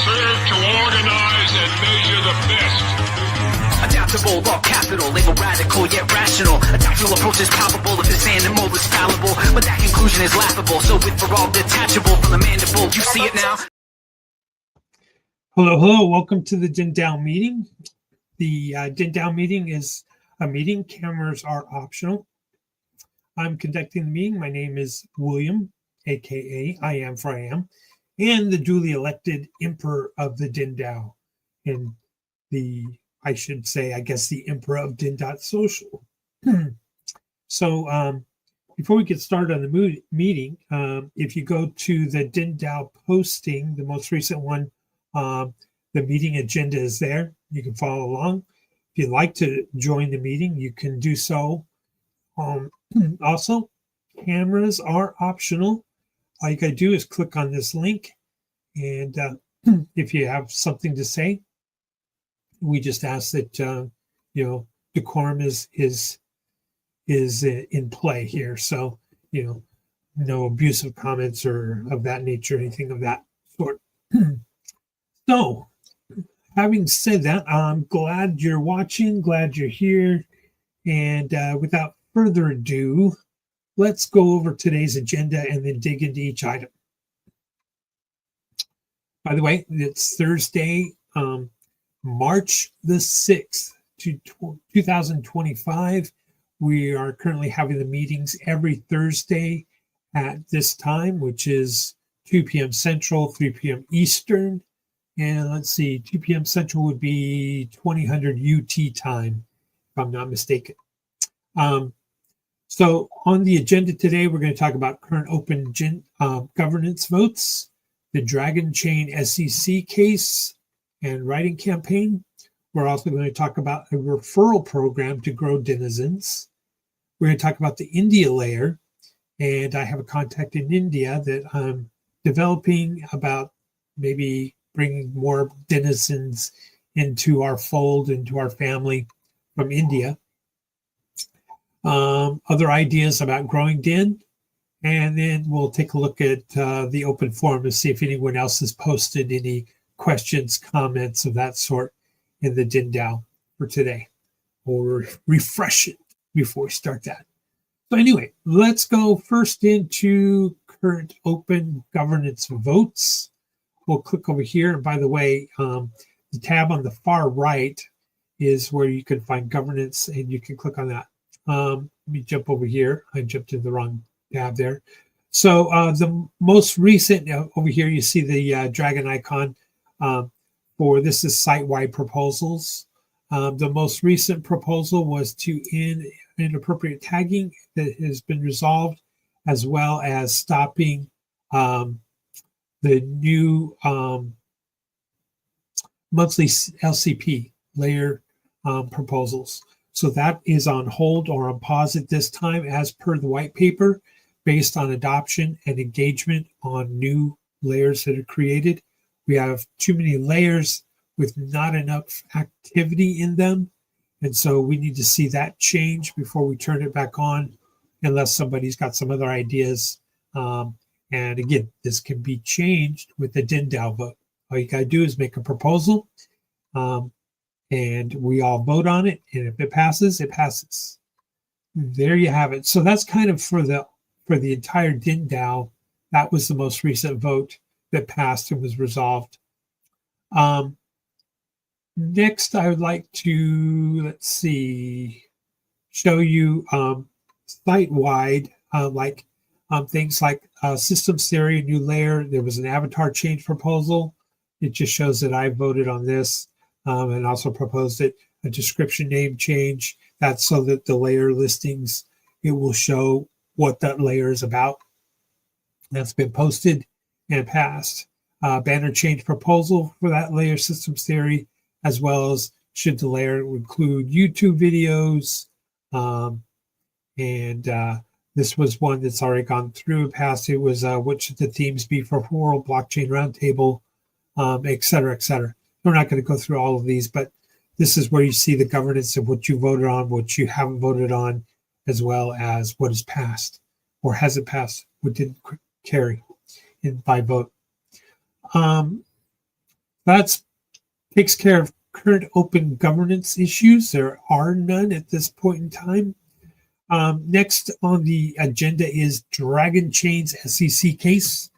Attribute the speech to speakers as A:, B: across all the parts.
A: serve to organize and measure the best.
B: Adaptable, all capital, label radical yet rational. A tactical approach is palpable if this animal is fallible, but that conclusion is laughable. So with for all detachable from the mandible, you see it now.
C: Hello. Welcome to the DENDAO meeting. The DENDAO meeting is a meeting. Cameras are optional. I'm conducting the meeting. My name is William, aka I Am for I Am, and the duly elected Emperor of the DENDAO, and the Emperor of Den.Social. So before we get started on the meeting, if you go to the DENDAO posting, the most recent one, the meeting agenda is there. You can follow along. If you'd like to join the meeting, you can do so. Also, cameras are optional. All you got to do is click on this link, and if you have something to say, we just ask that decorum is in play here. So no abusive comments or of that nature, anything of that sort. So, having said that, I'm glad you're watching, glad you're here, and without further ado, let's go over today's agenda and then dig into each item. By the way, it's Thursday, March the 6th, 2025. We are currently having the meetings every Thursday at this time, which is 2 p.m. Central, 3 p.m. Eastern. And let's see, 2 p.m. Central would be 2000 UT time, if I'm not mistaken. So on the agenda today, we're going to talk about current open governance votes, the Dragon Chain SEC case and writing campaign. We're also going to talk about a referral program to grow denizens. We're going to talk about the India layer, and I have a contact in India that I'm developing about maybe bringing more denizens into our fold, into our family from India. Other ideas about growing Den, and then we'll take a look at the open forum to see if anyone else has posted any questions, comments of that sort in the DENDAO for today. We'll refresh it before we start that. So anyway, let's go first into current open governance votes. We'll click over here. And by the way, the tab on the far right is where you can find governance, and you can click on that. Let me jump over here. I jumped into the wrong tab there. So the most recent, over here you see the dragon icon for this is site-wide proposals. The most recent proposal was to end inappropriate tagging that has been resolved, as well as stopping the new monthly LCP layer proposals. So that is on hold or on pause at this time, as per the white paper, based on adoption and engagement on new layers that are created. We have too many layers with not enough activity in them. And so we need to see that change before we turn it back on, unless somebody's got some other ideas. And again, this can be changed with the DENDAO vote. All you got to do is make a proposal, and we all vote on it. And if it passes, it passes. There you have it. So that's kind of for the entire DENDAO. That was the most recent vote that passed and was resolved. Next, I would like to, show you site-wide, things like systems theory, new layer. There was an avatar change proposal. It just shows that I voted on this and also proposed it. A description name change. That's so that the layer listings, it will show what that layer is about. That's been posted and passed. Banner change proposal for that layer systems theory, as well as should the layer include YouTube videos. This was one that's already gone through past. It was what should the themes be for World Blockchain Roundtable, et cetera, et cetera. We're not going to go through all of these, but this is where you see the governance of what you voted on, what you haven't voted on, as well as what has passed or hasn't passed, what didn't carry in by vote. That takes care of current open governance issues. There are none at this point in time. Next on the agenda is Dragon Chain's SEC case,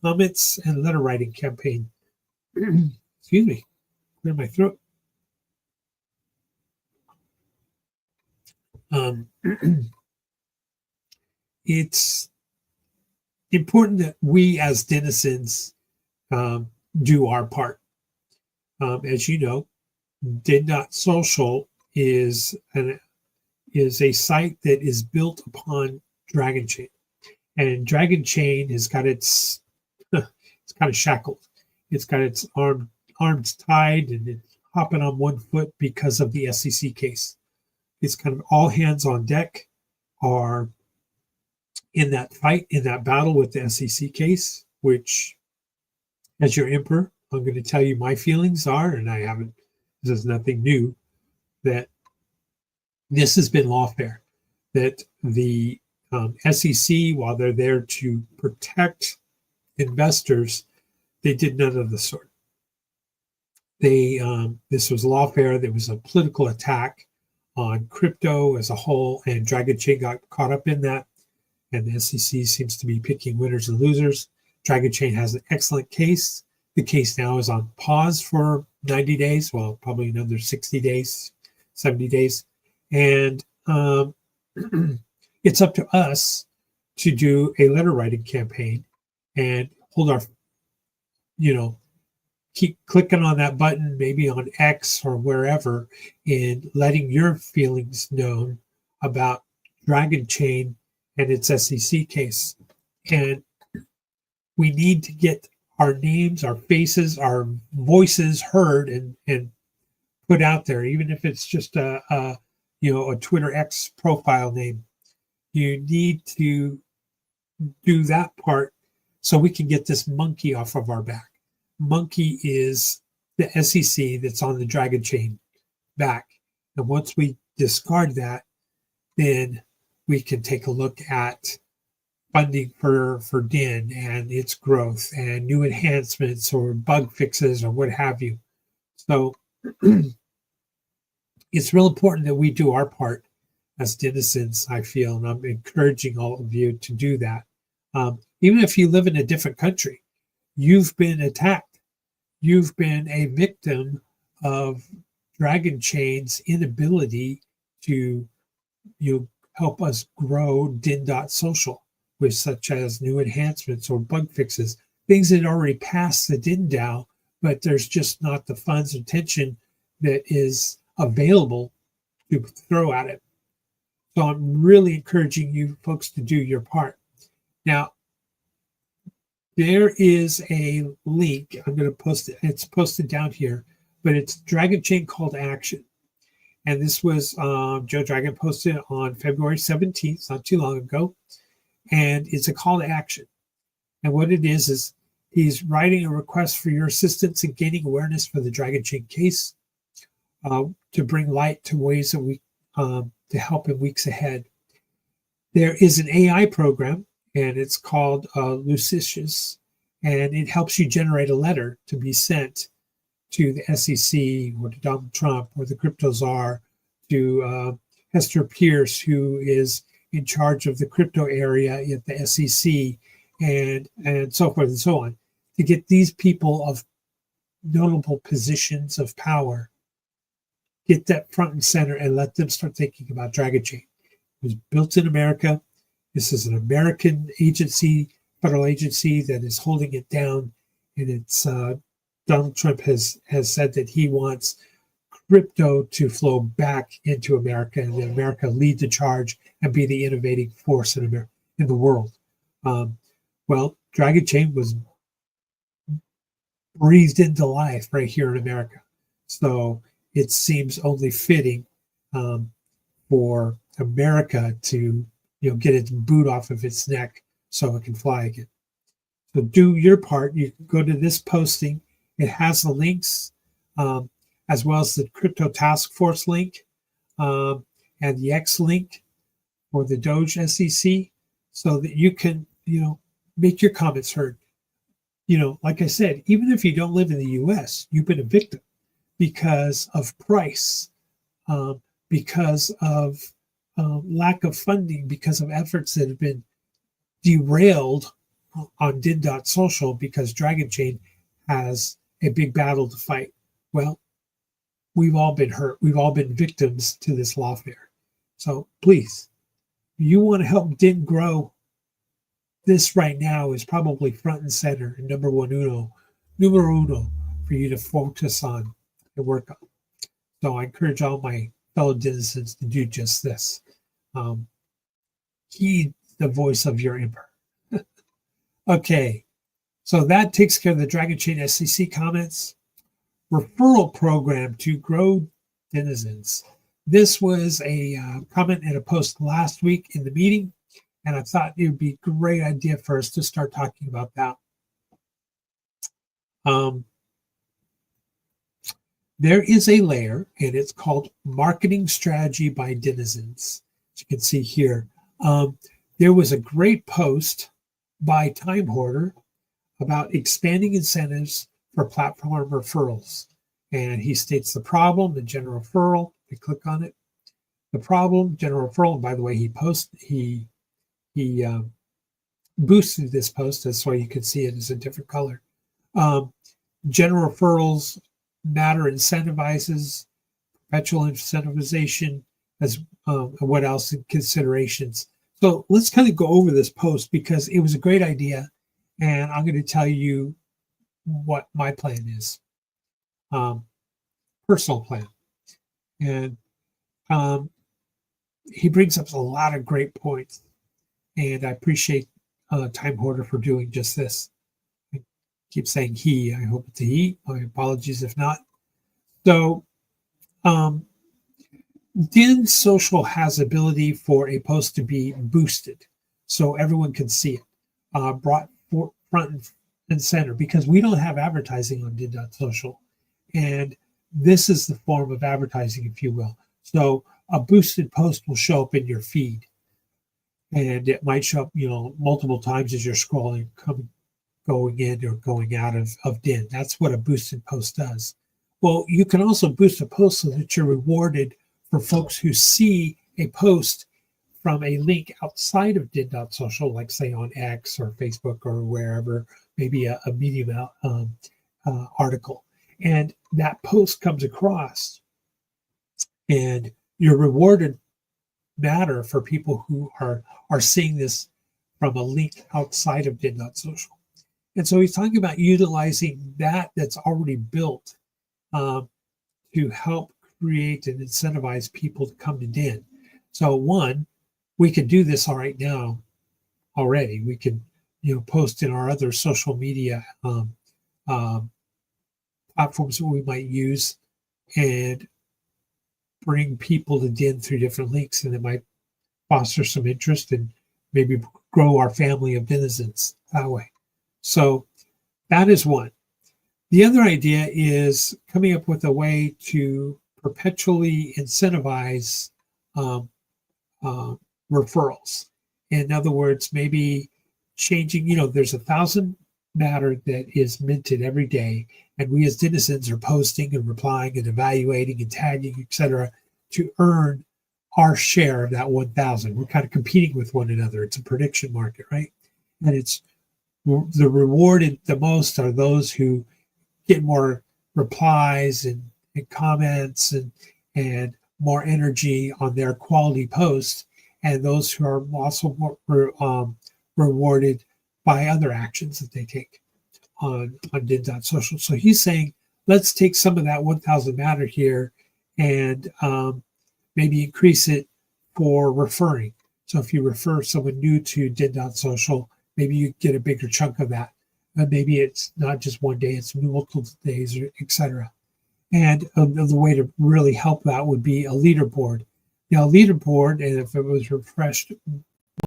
C: comments, and letter writing campaign. Excuse me, clear my throat. It's important that we as denizens do our part. As you know, Den.Social is a site that is built upon Dragon Chain, and Dragon Chain has got it's kind of shackled. It's got its arms tied, and it's hopping on one foot because of the SEC case. It's kind of all hands on deck are in that fight, in that battle with the SEC case, which, as your emperor, I'm going to tell you my feelings are, and this is nothing new, that this has been lawfare, that the SEC, while they're there to protect investors, they did none of the sort. This was lawfare. There was a political attack on crypto as a whole, and Dragon Chain got caught up in that, and the SEC seems to be picking winners and losers. Dragon Chain has an excellent case. The case now is on pause for 90 days, well, probably another 60 days, 70 days. And it's up to us to do a letter writing campaign and hold our, keep clicking on that button, maybe on X or wherever, and letting your feelings known about Dragon Chain and its SEC case. And we need to get our names, our faces, our voices heard and put out there, even if it's just a Twitter X profile name. You need to do that part so we can get this monkey off of our back. Monkey is the SEC that's on the Dragon Chain back. And once we discard that, then we can take a look at funding for Den and its growth and new enhancements or bug fixes or what have you. So it's real important that we do our part as denizens, I feel, and I'm encouraging all of you to do that. Even if you live in a different country, you've been attacked. You've been a victim of Dragon Chain's inability to help us grow Den.Social with such as new enhancements or bug fixes, things that already passed the DENDAO, but there's just not the funds or attention that is available to throw at it. So I'm really encouraging you folks to do your part. Now, there is a link. I'm going to post it. It's posted down here, but it's Dragon Chain Call to Action. And this was Joe Dragon posted on February 17th, not too long ago. And it's a call to action. And what it is he's writing a request for your assistance in gaining awareness for the Dragon Chain case to bring light to ways that we to help in weeks ahead. There is an AI program, and it's called Lucicious, and it helps you generate a letter to be sent to the SEC or to Donald Trump or the crypto czar, to Hester Pierce, who is in charge of the crypto area at the SEC, and so forth and so on, to get these people of notable positions of power, get that front and center and let them start thinking about Dragon Chain. It was built in America. This is an American agency, federal agency that is holding it down. And it's Donald Trump has said that he wants crypto to flow back into America, and that America lead the charge and be the innovating force in America, in the world. Well, Dragon Chain was breathed into life right here in America. So it seems only fitting for America to get its boot off of its neck so it can fly again. So do your part. You can go to this posting. It has the links as well as the Crypto Task Force link and the X link for the Doge SEC, so that you can make your comments heard. like I said, even if you don't live in the US, you've been a victim because of price, because of lack of funding, because of efforts that have been derailed on Den.Social because Dragon Chain has a big battle to fight. Well, we've all been hurt. We've all been victims to this lawfare. So please, you want to help Den grow. This right now is probably front and center and numero uno for you to focus on and work on. So I encourage all my fellow denizens to do just this. Heed the voice of your emperor. Okay, so that takes care of the Dragon Chain SEC comments. Referral program to grow denizens. This was a comment and a post last week in the meeting, and I thought it would be a great idea for us to start talking about that. There is a layer, and it's called Marketing Strategy by Denizens. As you can see here, there was a great post by Time Hoarder about expanding incentives for platform referrals. And he states the problem, the general referral. We click on it. The problem, general referral. And by the way, he boosted this post. That's why you can see it as a different color. General referrals matter incentivizes, perpetual incentivization, as what else in considerations. So let's kind of go over this post because it was a great idea, and I'm going to tell you what my plan is, personal plan. And he brings up a lot of great points, and I appreciate Time Hoarder for doing just this. I keep saying he. I hope it's a he. My apologies if not. So Den.Social has ability for a post to be boosted so everyone can see it, brought front and center, because we don't have advertising on Den.Social. And this is the form of advertising, if you will. So a boosted post will show up in your feed, and it might show up, multiple times as you're scrolling, going in or going out of Den. That's what a boosted post does. Well, you can also boost a post so that you're rewarded for folks who see a post from a link outside of Den.Social, like say on X or Facebook or wherever, maybe a Medium article. And that post comes across, and your rewarded matter for people who are seeing this from a link outside of Den.Social. And so he's talking about utilizing that's already built to help create and incentivize people to come to Den. So one, we could do this all right now already. We could, post in our other social media platforms that we might use and bring people to Den through different links, and it might foster some interest and maybe grow our family of denizens that way. So that is one. The other idea is coming up with a way to perpetually incentivize referrals. In other words, maybe changing, there's 1,000 matter that is minted every day, and we as denizens are posting and replying and evaluating and tagging, etc., to earn our share of that 1,000. We're kind of competing with one another. It's a prediction market, right? And it's the rewarded the most are those who get more replies and comments and more energy on their quality posts, and those who are also more rewarded by other actions that they take on Den.Social. So he's saying, let's take some of that 1,000 matter here and maybe increase it for referring. So if you refer someone new to Den.Social, maybe you get a bigger chunk of that. And maybe it's not just one day, it's multiple days, etc. And the way to really help that would be a leaderboard. Now, a leaderboard, and if it was refreshed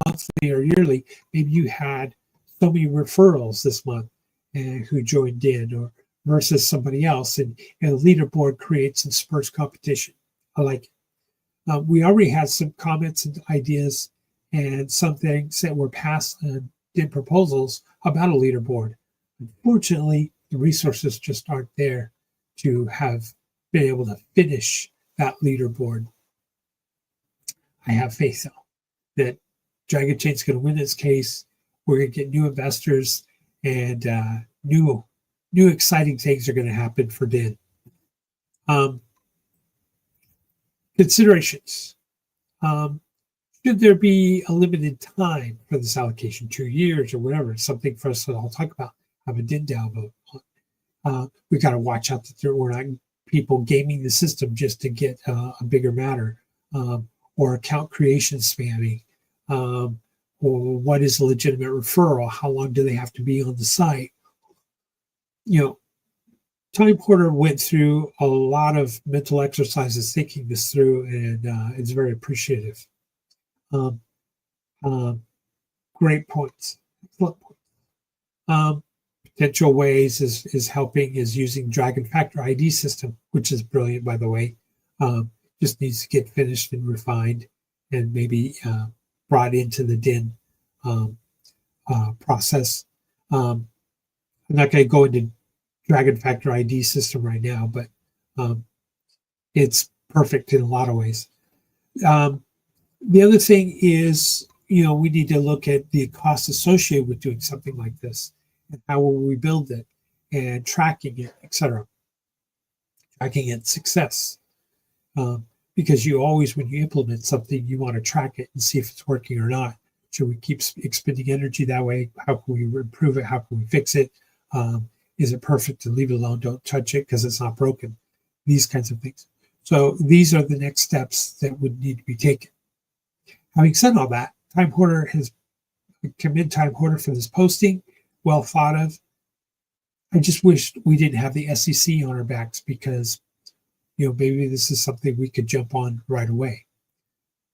C: monthly or yearly, maybe you had so many referrals this month and who joined Den or versus somebody else, and a leaderboard creates and spurs competition. I like it. We already had some comments and ideas and some things that were passed and did proposals about a leaderboard. Unfortunately, the resources just aren't there to have been able to finish that leaderboard. I have faith, though, that Dragon Chain's going to win this case. We're going to get new investors, and new exciting things are going to happen for Den. Considerations. Should there be a limited time for this allocation, 2 years or whatever? It's something for us to all talk about, have a DENDAO vote. We got to watch out that we're not people gaming the system just to get a bigger matter, or account creation spamming, or what is a legitimate referral? How long do they have to be on the site? Time Porter went through a lot of mental exercises thinking this through, and it's very appreciative. Great points. Excellent points. Potential ways is helping is using Dragon Factor ID system, which is brilliant, by the way. Just needs to get finished and refined, and maybe brought into the Den process. I'm not going to go into Dragon Factor ID system right now, but it's perfect in a lot of ways. The other thing is, we need to look at the costs associated with doing something like this, and how will we build it, and tracking it, etc. Tracking its success. Because you always, when you implement something, you want to track it and see if it's working or not. Should we keep expending energy that way? How can we improve it? How can we fix it? Is it perfect? To leave it alone, don't touch it because it's not broken. These kinds of things. So these are the next steps that would need to be taken. Having said all that, Time Porter has commend Time Porter for this posting. Well thought of. I just wish we didn't have the SEC on our backs, because maybe this is something we could jump on right away.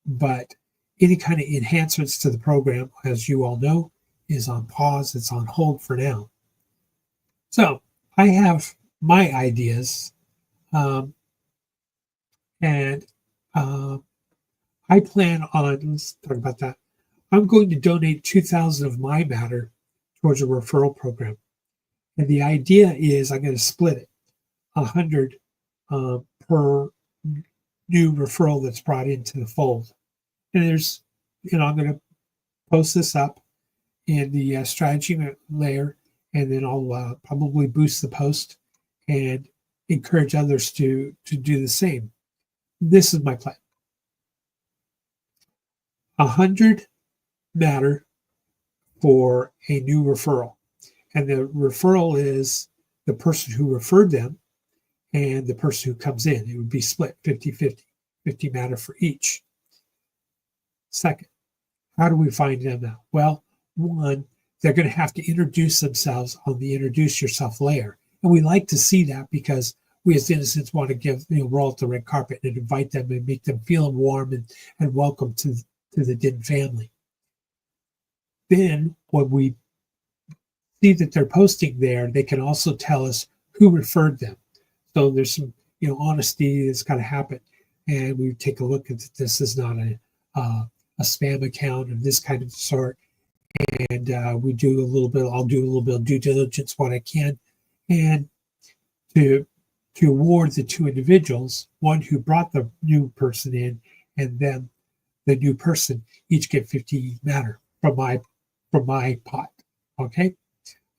C: But any kind of enhancements to the program, as you all know, is on pause. It's on hold for now. So I have my ideas, and I plan on, let's talk about that. I'm going to donate 2,000 of my matter towards a referral program. And the idea is I'm going to split it, 100 per new referral that's brought into the fold. And I'm going to post this up in the strategy layer, and then I'll probably boost the post and encourage others to do the same. This is my plan. 100 matter for a new referral. And the referral is the person who referred them and the person who comes in. It would be split 50-50, 50 matter for each. Second, how do we find them out? Well, one, they're going to have to introduce themselves on the introduce yourself layer. And we like to see that, because we as innocents want to roll out the red carpet and invite them and make them feel warm and welcome to the Den family. Then when we see that they're posting there, they can also tell us who referred them. So there's some honesty that's got to happen. And we take a look at that this is not a spam account of this kind of sort. And I'll do a little bit of due diligence, what I can, and to award the two individuals, one who brought the new person in, and then the new person, each get 50 matter from my pot. Okay,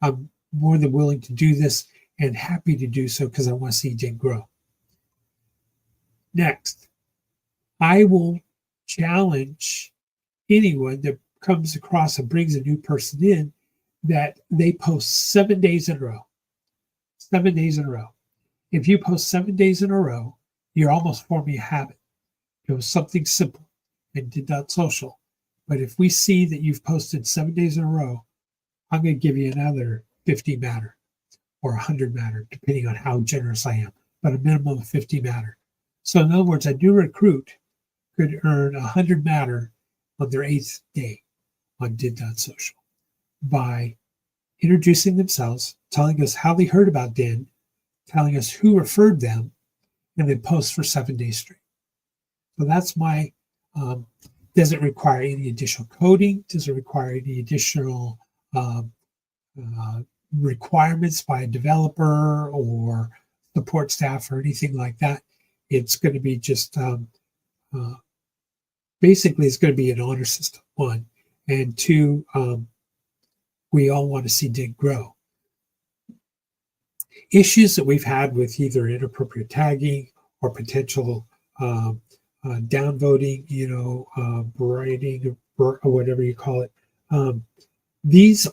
C: I'm more than willing to do this and happy to do so, because I want to see Den grow. Next, I will challenge anyone that comes across and brings a new person in that they post 7 days in a row. 7 days in a row. If you post 7 days in a row, you're almost forming a habit. It was something simple and Den.Social. But if we see that you've posted 7 days in a row, I'm going to give you another 50 matter or 100 matter, depending on how generous I am, but a minimum of 50 matter. So in other words, a new recruit could earn 100 matter on their 8th day on Den.Social by introducing themselves, telling us how they heard about Den, telling us who referred them, and then post for 7 days straight. So that's my, doesn't require any additional coding, doesn't require any additional requirements by a developer or support staff or anything like that. It's going to be just basically it's going to be an honor system, one. And two, we all want to see DIN grow. Issues that we've had with either inappropriate tagging or potential downvoting, berating or whatever you call it.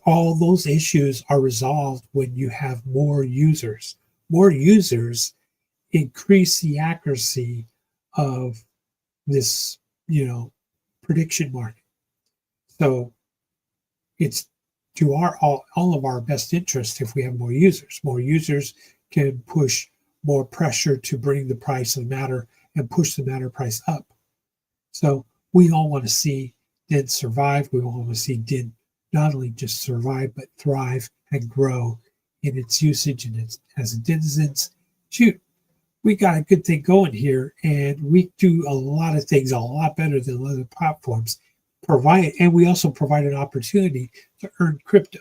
C: All those issues are resolved when you have more users. More users increase the accuracy of this, prediction market. So it's to all of our best interest if we have more users. More users can push more pressure to bring the price of matter and push the matter price up. So we all want to see DIN survive. We all want to see DIN not only just survive, but thrive and grow in its usage and its as a denizens. Shoot, we got a good thing going here, and we do a lot of things a lot better than other platforms provide. And we also provide an opportunity to earn crypto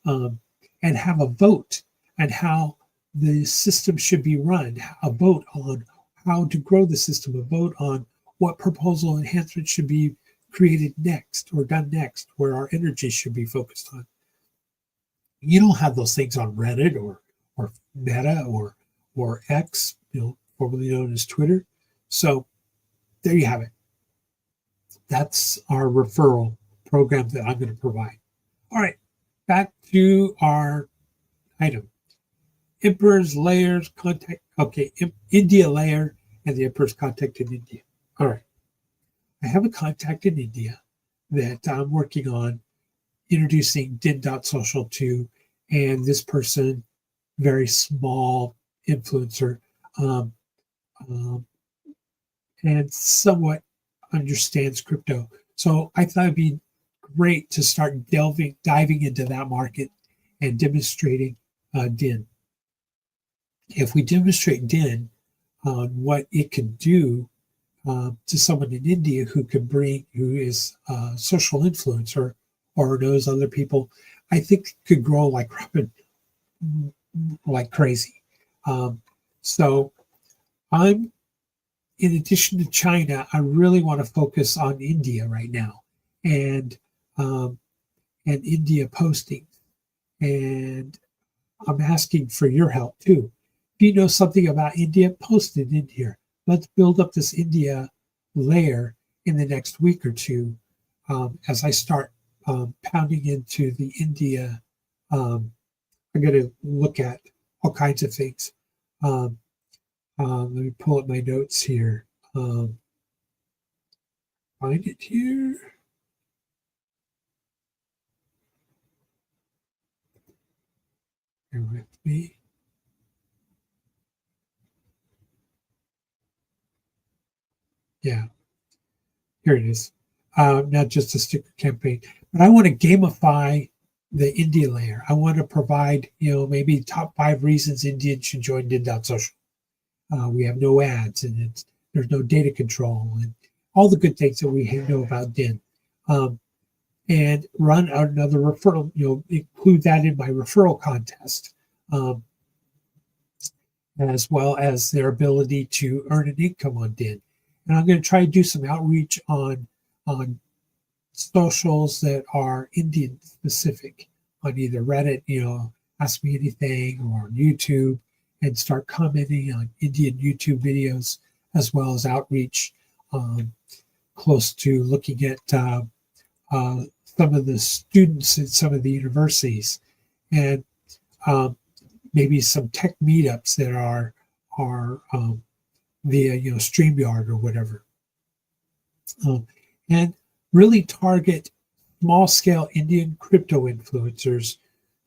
C: and have a vote on how the system should be run, a vote on how to grow the system, a vote on what proposal enhancement should be created next or done next, where our energy should be focused on. You don't have those things on Reddit or Meta or X, formerly known as Twitter. So there you have it. That's our referral program that I'm going to provide. All right, back to our item. Emperor's layers contact. Okay, India layer and the Emperor's contact in India. All right. I have a contact in India that I'm working on introducing Den.Social to, and this person, very small influencer, and somewhat understands crypto. So I thought it'd be great to start diving into that market and demonstrating DIN. If we demonstrate DIN on what it can do to someone in India who is a social influencer or knows other people, I think could grow like crazy. So I'm, in addition to China, I really want to focus on India right now and India postings. And I'm asking for your help too. If you know something about India, post it in here. Let's build up this India layer in the next week or two as I start pounding into the India. I'm going to look at all kinds of things. Let me pull up my notes here. Find it here. Bear with me. Yeah, here it is. Not just a sticker campaign, but I want to gamify the India layer. I want to provide, maybe top 5 reasons Indians should join Den.Social. We have no ads, and there's no data control, and all the good things that we know about DIN. And run another referral, include that in my referral contest, as well as their ability to earn an income on DIN. And I'm going to try to do some outreach on socials that are Indian specific, on either Reddit, Ask Me Anything, or YouTube, and start commenting on Indian YouTube videos, as well as outreach close to looking at some of the students at some of the universities, and maybe some tech meetups that are via StreamYard or whatever, and really target small scale Indian crypto influencers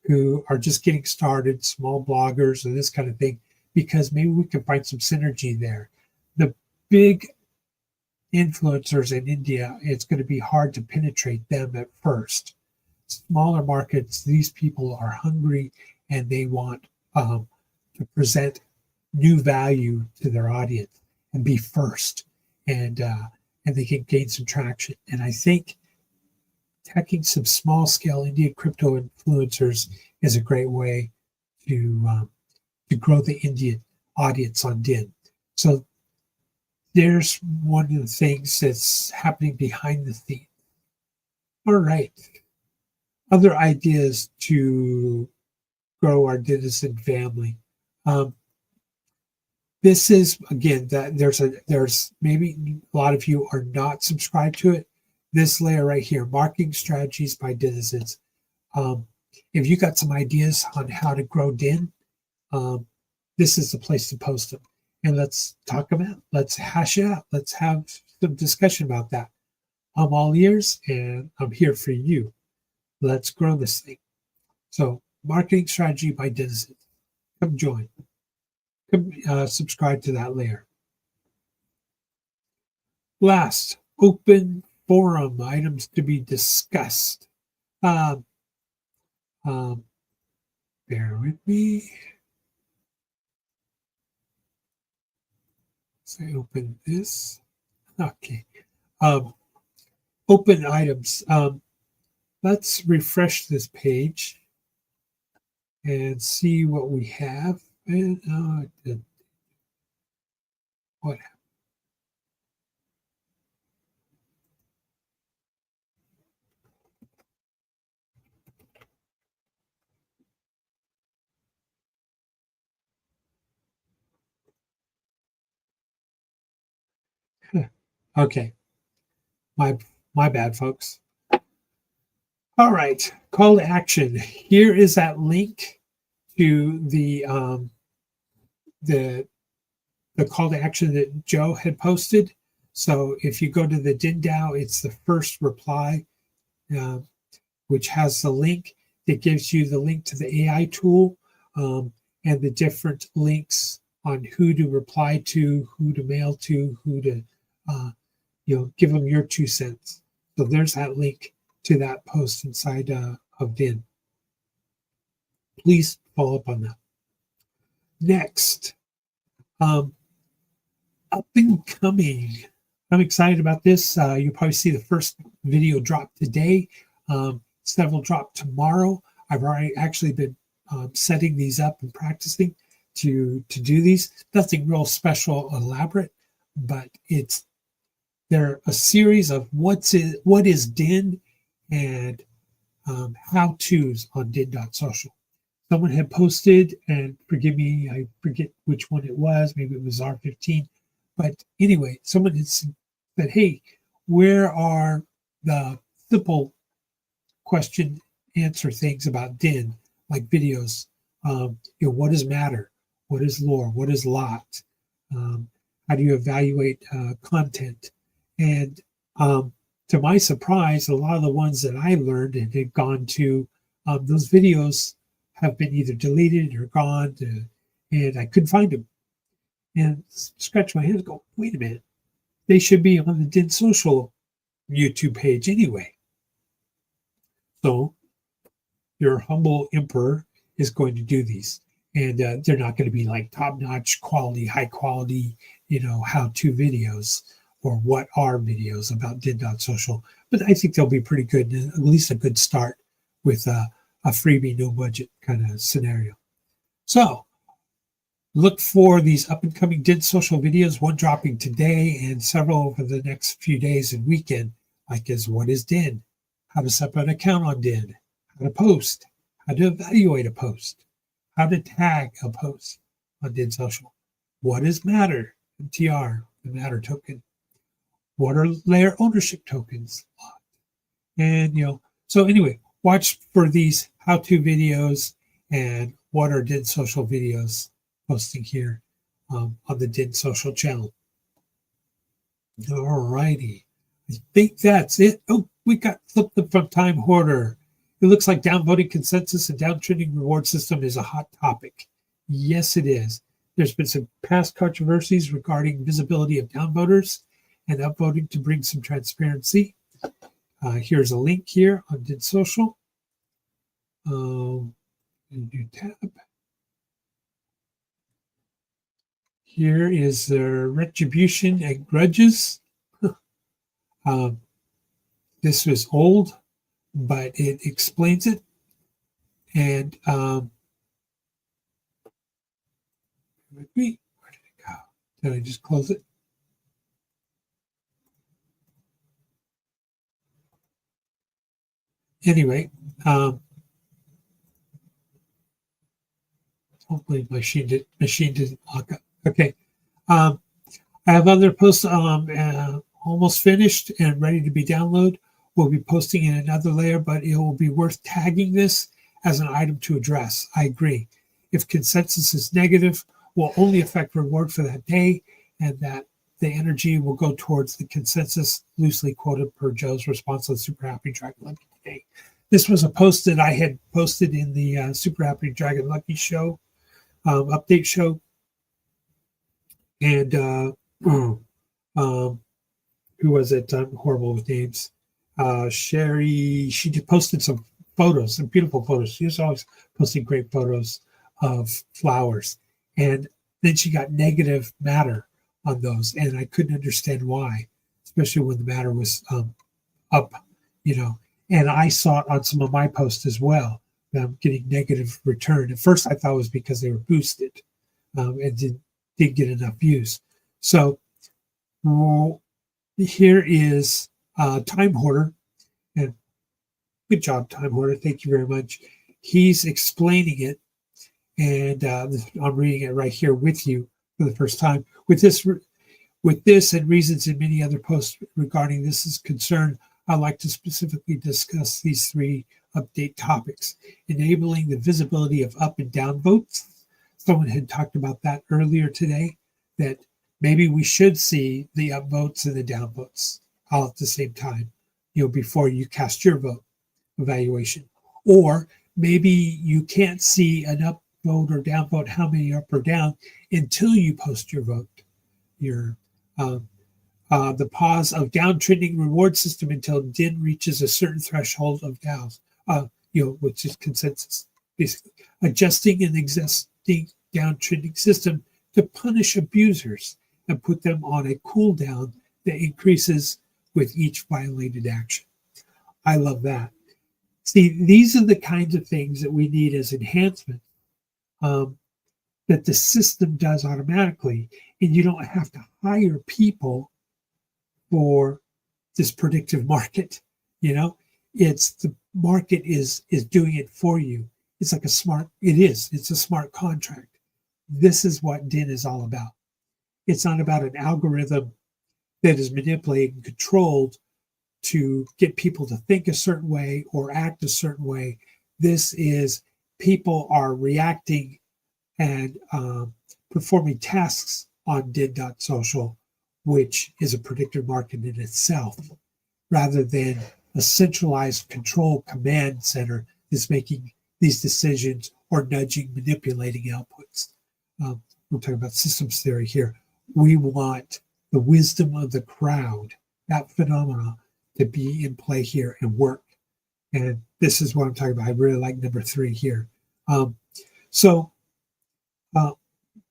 C: who are just getting started, small bloggers and this kind of thing, because maybe we can find some synergy there. The big influencers in India, it's going to be hard to penetrate them at first. Smaller markets, these people are hungry and they want to present new value to their audience and be first, and they can gain some traction. And I think attacking some small-scale Indian crypto influencers is a great way to grow the Indian audience on DIN. So there's one of the things that's happening behind the scenes. All right. Other ideas to grow our denizen family. This is, again, that there's maybe a lot of you are not subscribed to it. This layer right here, marketing strategies by denizens. If you got some ideas on how to grow DIN, this is the place to post them. And let's talk about it. Let's hash it out. Let's have some discussion about that. I'm all ears and I'm here for you. Let's grow this thing. So, marketing strategy by denizens. Come join. Come subscribe to that layer. Last, open forum items to be discussed. Bear with me. So I open this. Okay. Open items. Let's refresh this page and see what we have. And what happened? Okay. My bad, folks. All right. Call to action. Here is that link to the call to action that Joe had posted. So if you go to the DENDAO, it's the first reply, which has the link that gives you the link to the AI tool and the different links on who to reply to, who to mail to, who to give them your 2 cents. So there's that link to that post inside of DIN. Please follow up on that. Next, up and coming. I'm excited about this. You'll probably see the first video drop today. Several drop tomorrow. I've already actually been setting these up and practicing to do these. Nothing real special, elaborate, but they're a series of what is DIN and how-tos on Den.Social. Someone had posted, and forgive me, I forget which one it was. Maybe it was R15. But anyway, someone had said, hey, where are the simple question answer things about DIN, like videos? What does matter? What is lore? What is lot? How do you evaluate content? And to my surprise, a lot of the ones that I learned and had gone to, those videos have been either deleted or gone, and I couldn't find them. And scratch my head and go, wait a minute, they should be on the Den.Social YouTube page anyway. So your humble emperor is going to do these. And they're not going to be like top-notch quality, high quality, how-to videos or what are videos about Den.Social. But I think they'll be pretty good, at least a good start with a freebie, no budget kind of scenario. So look for these up and coming Den.Social videos, one dropping today and several over the next few days and weekend, like what is DIN, how to set up an account on DIN, how to post, how to evaluate a post, how to tag a post on Den.Social, what is Matter, MTR, the Matter token, what are layer ownership tokens, and so anyway, watch for these how-to videos and what are Den.Social videos posting here on the Den.Social channel. All righty. I think that's it. Oh, we got something from Time Hoarder. It looks like downvoting consensus and downtrending reward system is a hot topic. Yes, it is. There's been some past controversies regarding visibility of downvoters and upvoting to bring some transparency. Here's a link here on Den.Social. New tab. Here is the retribution and grudges. This was old. but it explains it. And where did it go? Did I just close it? Anyway, hopefully machine didn't lock up. Okay. I have other posts almost finished and ready to be downloaded. We'll be posting in another layer, but it will be worth tagging this as an item to address. I agree. If consensus is negative, will only affect reward for that day, and that the energy will go towards the consensus, loosely quoted per Joe's response to the Super Happy Dragon Lucky today. This was a post that I had posted in the Super Happy Dragon Lucky show, update show. And who was it? I'm horrible with names. Sherry, she posted some photos, some beautiful photos. She was always posting great photos of flowers. And then she got negative matter on those. And I couldn't understand why, especially when the matter was up, And I saw it on some of my posts as well. I'm getting negative return. At first, I thought it was because they were boosted and didn't get enough views. So here is Time Hoarder. And good job, Time Hoarder. Thank you very much. He's explaining it. And I'm reading it right here with you for the first time. With this and reasons in many other posts regarding this is concerned, I'd like to specifically discuss these 3 update topics. Enabling the visibility of up and down votes. Someone had talked about that earlier today, that maybe we should see the up votes and the down votes all at the same time, before you cast your vote evaluation. Or maybe you can't see an up vote or down vote, how many up or down, until you post your vote. The pause of downtrending reward system until DIN reaches a certain threshold of DAOs, which is consensus, basically. Adjusting an existing downtrending system to punish abusers and put them on a cooldown that increases with each violated action. I love that. See, these are the kinds of things that we need as enhancement that the system does automatically, and you don't have to hire people for this predictive market. It's the market is doing it for you. It's like it's a smart contract. This is what DIN is all about. It's not about an algorithm that is manipulated and controlled to get people to think a certain way or act a certain way. This is people are reacting and performing tasks on Den.Social, which is a predictive market in itself, rather than a centralized control command center that's making these decisions or nudging, manipulating outputs. We're talking about systems theory here. We want the wisdom of the crowd, that phenomena, to be in play here and work. And this is what I'm talking about. I really like number 3 here.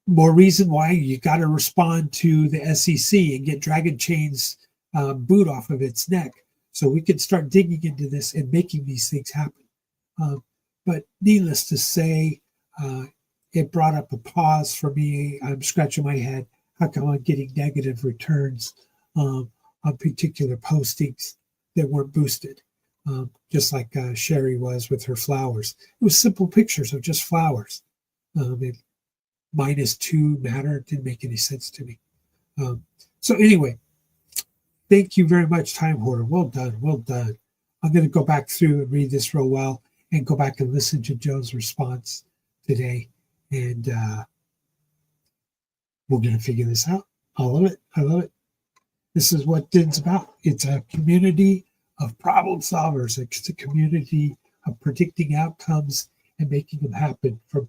C: More reason why you got to respond to the SEC and get Dragon Chain's boot off of its neck, so we can start digging into this and making these things happen. But needless to say, it brought up a pause for me. I'm scratching my head. How come I'm getting negative returns on particular postings that weren't boosted? Just like Sherry was with her flowers. It was simple pictures of just flowers. -2 matter didn't make any sense to me. So anyway, thank you very much, Time Hoarder. Well done, well done. I'm going to go back through and read this real well and go back and listen to Joe's response today. And we're going to figure this out. I love it. I love it. This is what DIN's about. It's a community of problem solvers. It's a community of predicting outcomes and making them happen from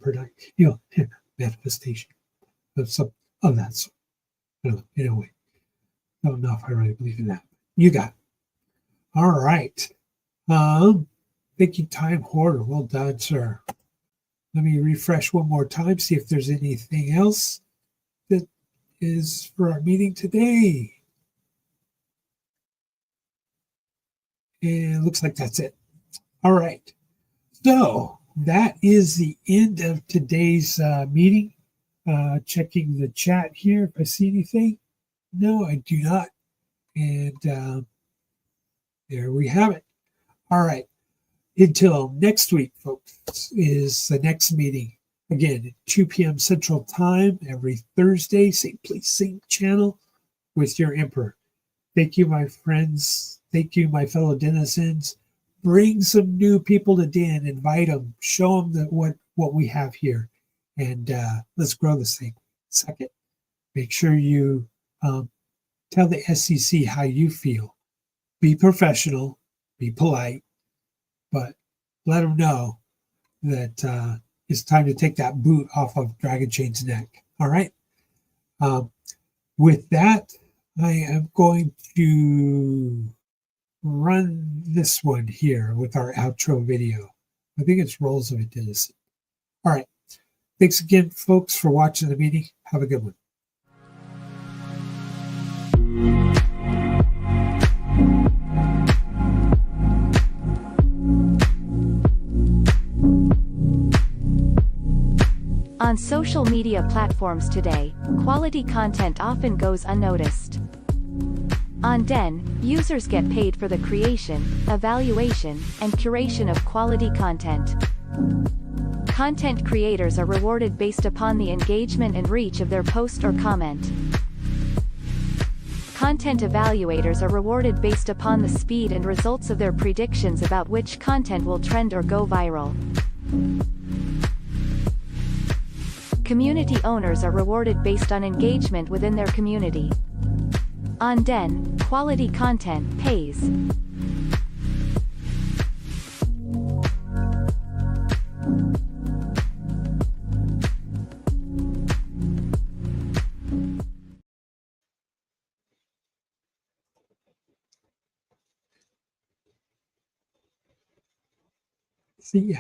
C: manifestation of that sort. Anyway, I don't know if I really believe in that. You got it. All right. Thank you, Time Hoarder. Well done, sir. Let me refresh one more time, see if there's anything else that is for our meeting today. And it looks like that's it. All right. So that is the end of today's meeting. Checking the chat here if I see anything. No, I do not. And there we have it. All right. Until next week, folks, is the next meeting. Again, at 2 p.m. Central Time every Thursday, same place, same channel with your Emperor. Thank you, my friends. Thank you, my fellow denizens. Bring some new people to Den. Invite them. Show them what we have here. And let's grow this thing. Second, make sure you tell the SEC how you feel. Be professional. Be polite. But let them know that it's time to take that boot off of Dragon Chain's neck. All right? With that, I am going to run this one here with our outro video. I think it's Rolls of a Denizen. All right. Thanks again, folks, for watching the meeting. Have a good one.
D: On social media platforms today, quality content often goes unnoticed. On Den, users get paid for the creation, evaluation, and curation of quality content. Content creators are rewarded based upon the engagement and reach of their post or comment. Content evaluators are rewarded based upon the speed and results of their predictions about which content will trend or go viral. Community owners are rewarded based on engagement within their community. On Den, quality content pays.
C: See ya.